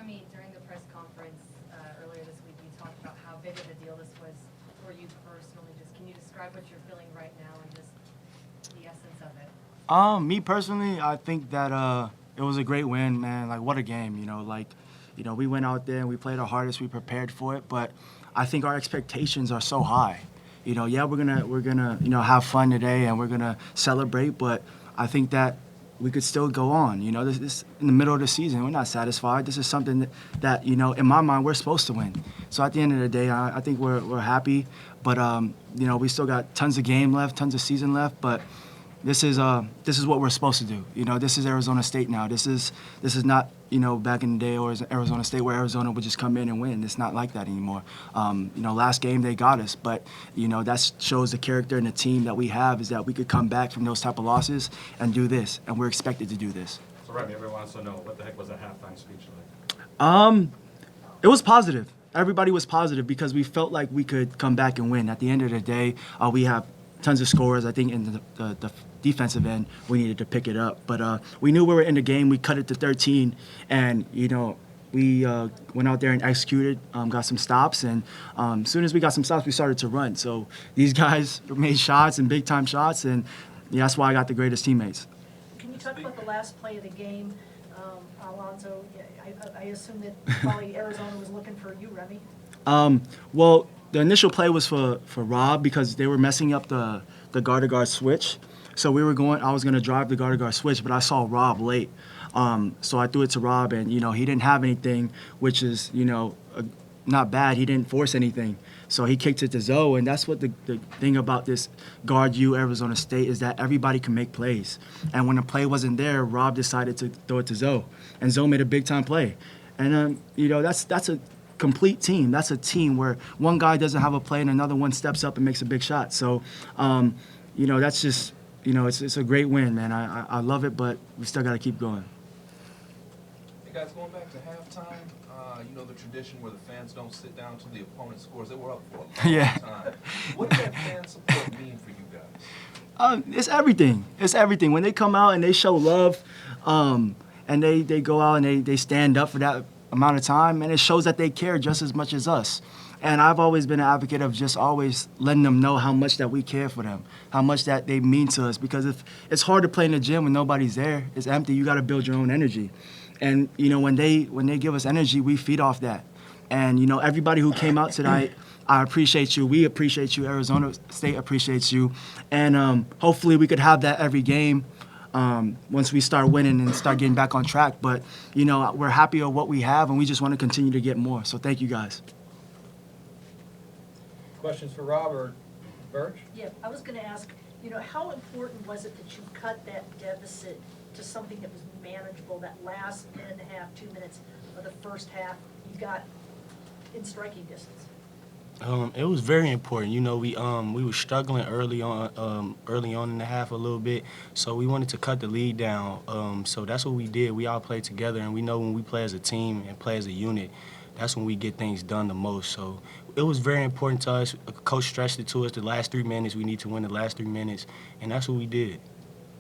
Remy, during the press conference earlier this week, you talked about how big of a deal this was for you personally. Just can you describe what you're feeling right now and just the essence of it? Me personally, I think that it was a great win, man. Like, what a game, we went out there and we played our hardest, we prepared for it, but I think our expectations are so high. Yeah, we're gonna have fun today and we're gonna celebrate, but I think that we could still go on. This in the middle of the season, we're not satisfied. This is something that in my mind, we're supposed to win. So at the end of the day, I think we're happy, but we still got tons of game left, tons of season left, but this is what we're supposed to do. This is Arizona State now. This is not back in the day or Arizona State where Arizona would just come in and win. It's not like that anymore. Last game they got us, but that shows the character and the team that we have is that we could come back from those type of losses and do this, and we're expected to do this. So Remy, everyone wants to know what the heck was that halftime speech like? It was positive. Everybody was positive because we felt like we could come back and win. At the end of the day, we have tons of scores. I think in the defensive end, we needed to pick it up. But we knew we were in the game. We cut it to 13, and, we went out there and executed, got some stops, and as soon as we got some stops, we started to run. So these guys made shots and big-time shots, and that's why I got the greatest teammates. Can you talk about the last play of the game, Alonzo? I assume that probably Arizona was looking for you, Remy. Well, the initial play was for Rob because they were messing up the guard-to-guard switch. So I was going to drive the guard-to-guard switch, but I saw Rob late. So I threw it to Rob, and, he didn't have anything, which is, not bad. He didn't force anything. So he kicked it to Zoe, and that's what the thing about this Guard U Arizona State is that everybody can make plays. And when the play wasn't there, Rob decided to throw it to Zoe, and Zoe made a big-time play. And, that's a complete team. That's a team where one guy doesn't have a play and another one steps up and makes a big shot. So, that's just, it's a great win, man. I love it, but we still got to keep going. Hey guys, going back to halftime, the tradition where the fans don't sit down until the opponent scores. They were up for a long Yeah. time. What does that fan support mean for you guys? It's everything. It's everything. When they come out and they show love, and they go out and they stand up for that amount of time, and it shows that they care just as much as us. And I've always been an advocate of just always letting them know how much that we care for them, how much that they mean to us. Because if it's hard to play in the gym when nobody's there, it's empty. You got to build your own energy. And when they give us energy, we feed off that. And everybody who came out tonight, I appreciate you. We appreciate you. Arizona State appreciates you. And hopefully we could have that every game. Once we start winning and start getting back on track. But, we're happy with what we have, and we just want to continue to get more. So thank you, guys. Questions for Rob or Verge? Yeah, I was going to ask, how important was it that you cut that deficit to something that was manageable, that last minute and a half, 2 minutes of the first half, you got in striking distance? It was very important. We were struggling early on in the half a little bit, so we wanted to cut the lead down. So that's what we did. We all played together, and we know when we play as a team and play as a unit, that's when we get things done the most. So it was very important to us. Coach stressed it to us the last 3 minutes. We need to win the last 3 minutes, and that's what we did.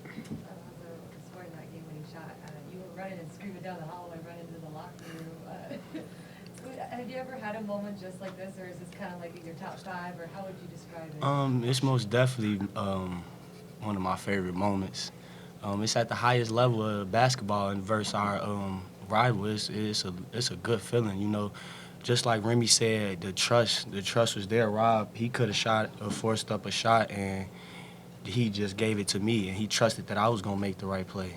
Scoring that game winning shot, you were running and screaming down the hallway, running into the locker room. Have you ever had a moment just like this, or is this kind of like your top five, or how would you describe it? It's most definitely one of my favorite moments. It's at the highest level of basketball, and versus our rival, it's a good feeling. Just like Remy said, the trust was there. Rob, he could have shot or forced up a shot, and he just gave it to me, and he trusted that I was gonna make the right play,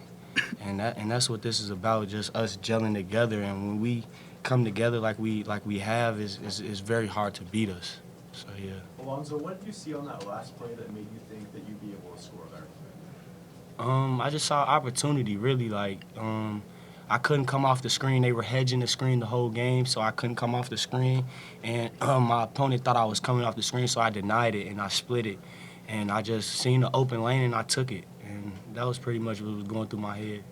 and that's what this is about. Just us gelling together, and when we come together like we have, is very hard to beat us. So yeah. Alonzo, what did you see on that last play that made you think that you'd be able to score there? I just saw opportunity, really. I couldn't come off the screen. They were hedging the screen the whole game, so I couldn't come off the screen. And my opponent thought I was coming off the screen, so I denied it, and I split it. And I just seen the open lane, and I took it. And that was pretty much what was going through my head.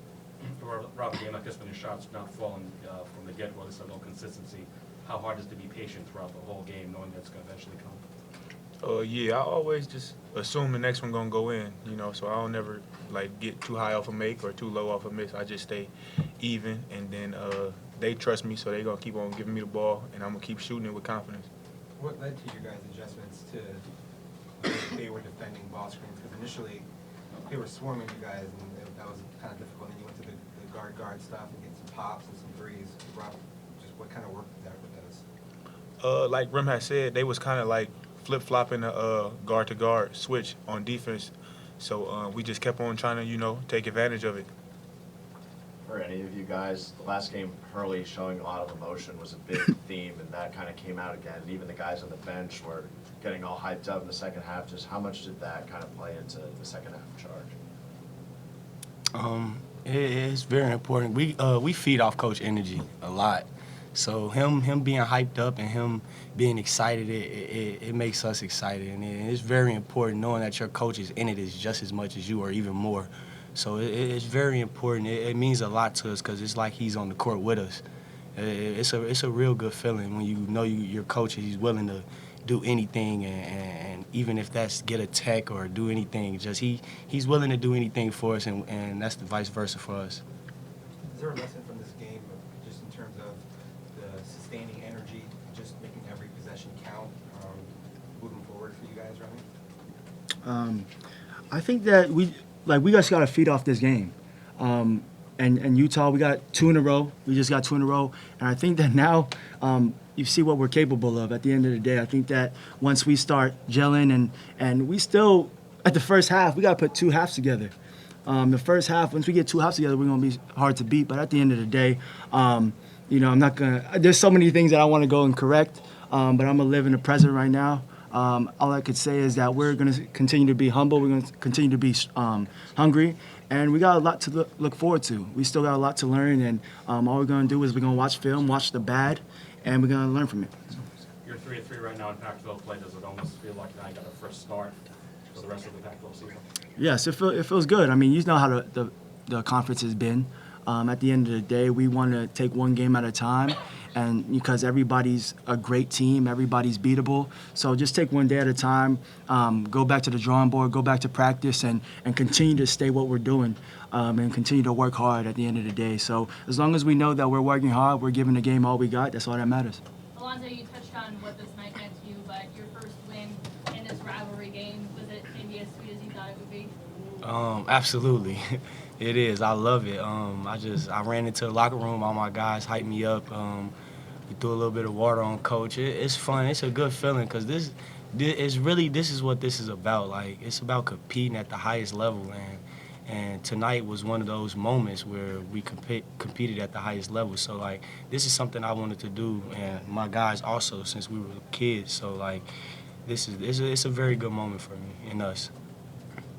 Rob, a game like this, when your shots not falling from the get-go, there's no consistency. How hard is it to be patient throughout the whole game, knowing that it's going to eventually come? Yeah, I always just assume the next one gonna go in, so I don't never get too high off a make or too low off a miss. I just stay even, and then they trust me, so they gonna keep on giving me the ball, and I'm gonna keep shooting it with confidence. What led to your guys' adjustments to they were defending ball screens? Because initially they were swarming you guys, and that was kind of difficult. And you went to the guard stuff and get some pops and some threes. Rob, just what kind of work did that with us? Like Rem had said, they was kind of like flip-flopping the guard-to-guard switch on defense. So we just kept on trying to, take advantage of it. For any of you guys, the last game, Hurley showing a lot of emotion was a big theme, and that kind of came out again. And even the guys on the bench were getting all hyped up in the second half. Just how much did that kind of play into the second half charge? It's very important. We feed off coach energy a lot. So him being hyped up and him being excited, it makes us excited. And it's very important knowing that your coach is in it is just as much as you or even more. So it's very important. It means a lot to us because it's like he's on the court with us. It's a real good feeling when you know your coach is willing to do anything, and even if that's get a tech or do anything, just he's willing to do anything for us, and that's the vice versa for us. Is there a lesson from this game, just in terms of the sustaining energy, just making every possession count, moving forward for you guys, Remy? I think that we just got to feed off this game. And Utah, we got 2 in a row. We just got 2 in a row. And I think that now you see what we're capable of at the end of the day. I think that once we start gelling and we still, at the first half, we got to put 2 halves together. The first half, once we get 2 halves together, we're going to be hard to beat. But at the end of the day, I'm not going to – there's so many things that I want to go and correct, but I'm going to live in the present right now. All I could say is that we're going to continue to be humble. We're going to continue to be hungry. And we got a lot to look forward to. We still got a lot to learn. And all we're going to do is we're going to watch film, watch the bad, and we're going to learn from it. You're 3-3 right now in Pac-12 play. Does it almost feel like now you got a fresh start for the rest of the Pac-12 season? Yes, it feels good. I mean, you know how the conference has been. At the end of the day, we want to take one game at a time, and because everybody's a great team, everybody's beatable. So just take one day at a time, go back to the drawing board, go back to practice, and continue to stay what we're doing, and continue to work hard at the end of the day. So as long as we know that we're working hard, we're giving the game all we got, that's all that matters. Alonzo, you touched on what this night meant to you, but your first win in this rivalry game, was it maybe as sweet as you thought it would be? Absolutely. It is. I love it. I ran into the locker room. All my guys hyped me up. We threw a little bit of water on Coach. It's fun. It's a good feeling because this is what this is about. Like, it's about competing at the highest level, and tonight was one of those moments where we competed at the highest level. So like, this is something I wanted to do, and my guys also since we were kids. So like, it's a very good moment for me and us.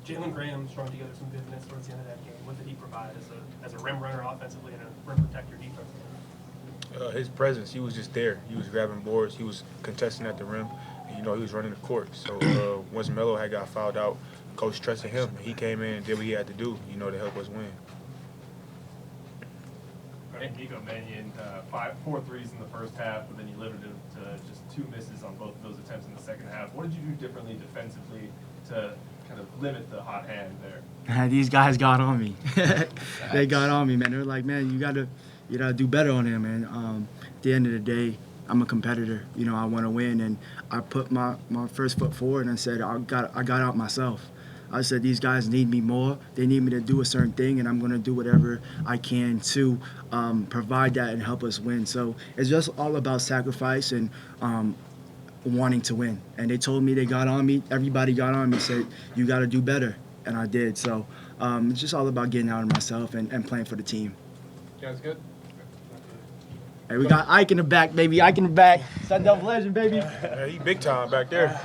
Jalen Graham strung together some good minutes towards the end of that game. What did he provide as a rim runner offensively and a rim protector defensively? His presence, he was just there. He was grabbing boards. He was contesting at the rim. And, he was running the court. So once Melo had got fouled out, Coach trusted him. He came in and did what he had to do, to help us win. Nico Mannion, 4 threes in the first half, but then you limited him to just 2 misses on both of those attempts in the second half. What did you do differently defensively to kind of limit the hot hand there? These guys got on me. They got on me, man. They're like, man, you gotta do better on him, man. At the end of the day, I'm a competitor. I want to win, and I put my first foot forward and said I got out myself. I said these guys need me more. They need me to do a certain thing, and I'm going to do whatever I can to provide that and help us win. So it's just all about sacrifice and wanting to win. And they told me they got on me. Everybody got on me, said, you got to do better. And I did. So it's just all about getting out of myself and playing for the team. You guys good? Hey, we got Ike in the back, baby. Ike in the back. Sun Devil Legend, baby. He big time back there.